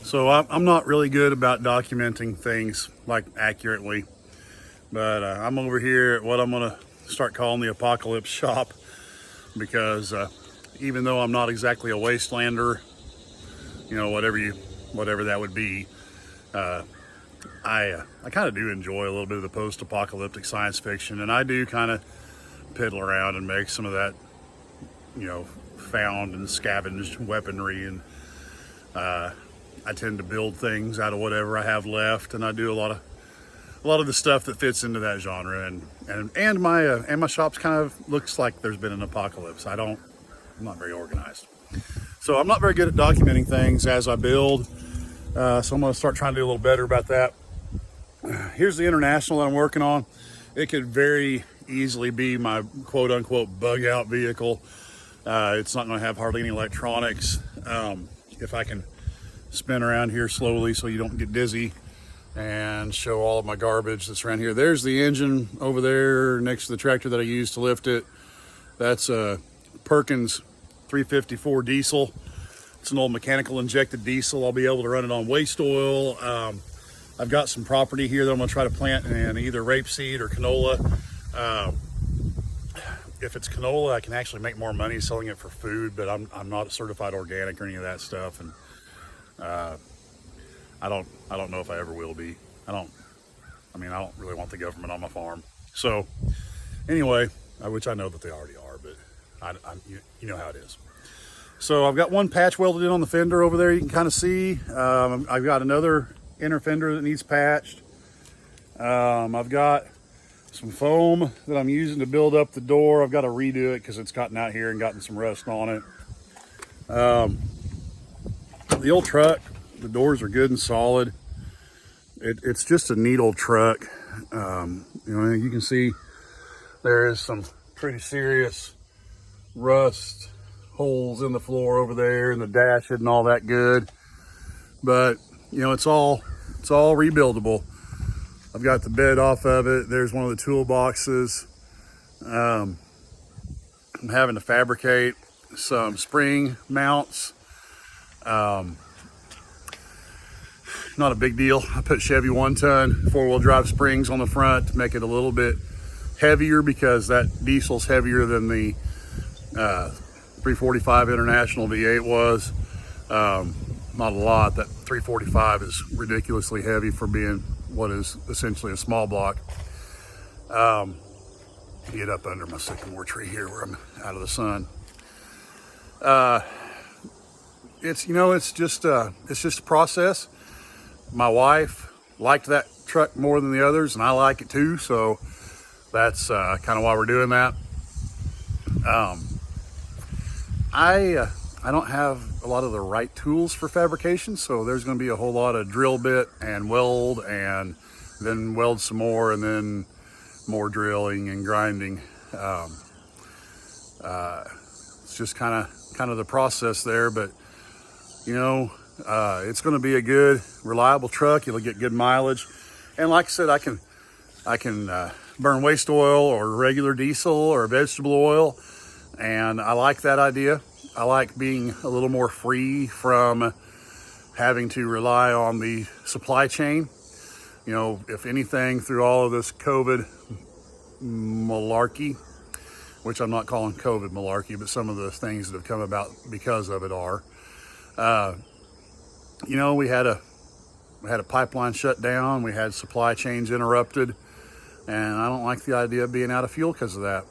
So I'm not really good about documenting things like accurately, but I'm over here at what I'm gonna start calling the apocalypse shop because even though I'm not exactly a wastelander, you know, whatever that would be, I kind of do enjoy a little bit of the post-apocalyptic science fiction, and I do kind of piddle around and make some of that, you know, found and scavenged weaponry, and I tend to build things out of whatever I have left, and I do a lot of the stuff that fits into that genre, and my shop's kind of looks like there's been an apocalypse. I'm not very organized, so I'm not very good at documenting things as I build. So I'm going to start trying to do a little better about that. Here's the International that I'm working on. It could very easily be my quote unquote bug out vehicle. It's not going to have hardly any electronics. If I can spin around here slowly so you don't get dizzy and show all of my garbage that's around here. There's the engine over there next to the tractor that I use to lift it. That's a Perkins 354 diesel. It's an old mechanical injected diesel. I'll be able to run it on waste oil. I've got some property here that I'm gonna try to plant in either rapeseed or canola. If it's canola, I can actually make more money selling it for food, but I'm not certified organic or any of that stuff, and I don't know if I ever will be. I don't really want the government on my farm. So anyway, which I know that they already are, but you know how it is. So I've got one patch welded in on the fender over there. You can kind of see. I've got another inner fender that needs patched. I've got some foam that I'm using to build up the door. I've got to redo it because it's gotten out here and gotten some rust on it. The old truck, the doors are good and solid. It's just a neat old truck. You know, you can see there is some pretty serious rust holes in the floor over there, and the dash isn't all that good, but you know, it's all rebuildable. I've got the bed off of it. There's one of the toolboxes. I'm having to fabricate some spring mounts. Not a big deal. I put Chevy 1-ton 4-wheel drive springs on the front to make it a little bit heavier, because that diesel's heavier than the 345 International V8 was. Not a lot. That 345 is ridiculously heavy for being what is essentially a small block. Get up under my sycamore tree here where I'm out of the sun. It's just a process. My wife liked that truck more than the others, and I like it too, so that's kind of why we're doing that. I don't have a lot of the right tools for fabrication, so there's going to be a whole lot of drill bit and weld, and then weld some more, and then more drilling and grinding. It's just kind of the process there, but you know, it's going to be a good, reliable truck. It'll get good mileage, and like I said, I can burn waste oil or regular diesel or vegetable oil, and I like that idea. I like being a little more free from having to rely on the supply chain. You know, if anything, through all of this COVID malarkey, which I'm not calling COVID malarkey, but some of the things that have come about because of it are, you know, we had a pipeline shut down, we had supply chains interrupted, and I don't like the idea of being out of fuel because of that.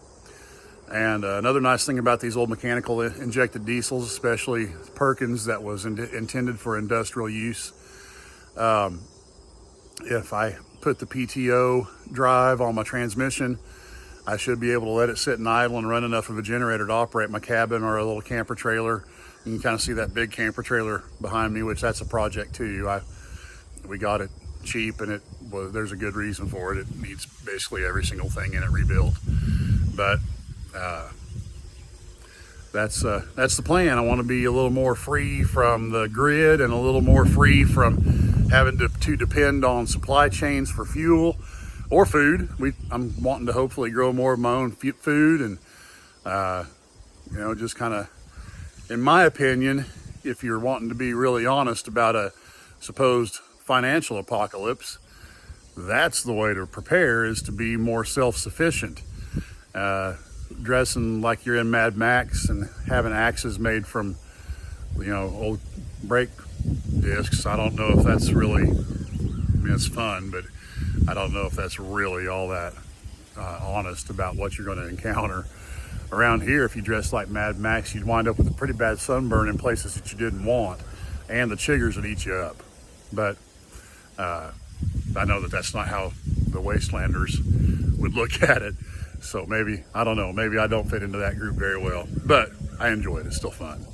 And another nice thing about these old mechanical injected diesels, especially Perkins, that was intended for industrial use. If I put the PTO drive on my transmission, I should be able to let it sit and idle and run enough of a generator to operate my cabin or a little camper trailer. You can kind of see that big camper trailer behind me, which that's a project too. We got it cheap, and there's a good reason for it. It needs basically every single thing in it rebuilt. But that's the plan. I want to be a little more free from the grid and a little more free from having to depend on supply chains for fuel or food. I'm wanting to hopefully grow more of my own food, and you know, just kind of, in my opinion, if you're wanting to be really honest about a supposed financial apocalypse, that's the way to prepare, is to be more self-sufficient. Dressing like you're in Mad Max and having axes made from, old brake discs. I don't know if that's really, it's fun, but I don't know if that's really all that honest about what you're going to encounter. Around here, if you dress like Mad Max, you'd wind up with a pretty bad sunburn in places that you didn't want, and the chiggers would eat you up. But I know that that's not how the Wastelanders would look at it. So maybe, I don't know, maybe I don't fit into that group very well, but I enjoy it. It's still fun.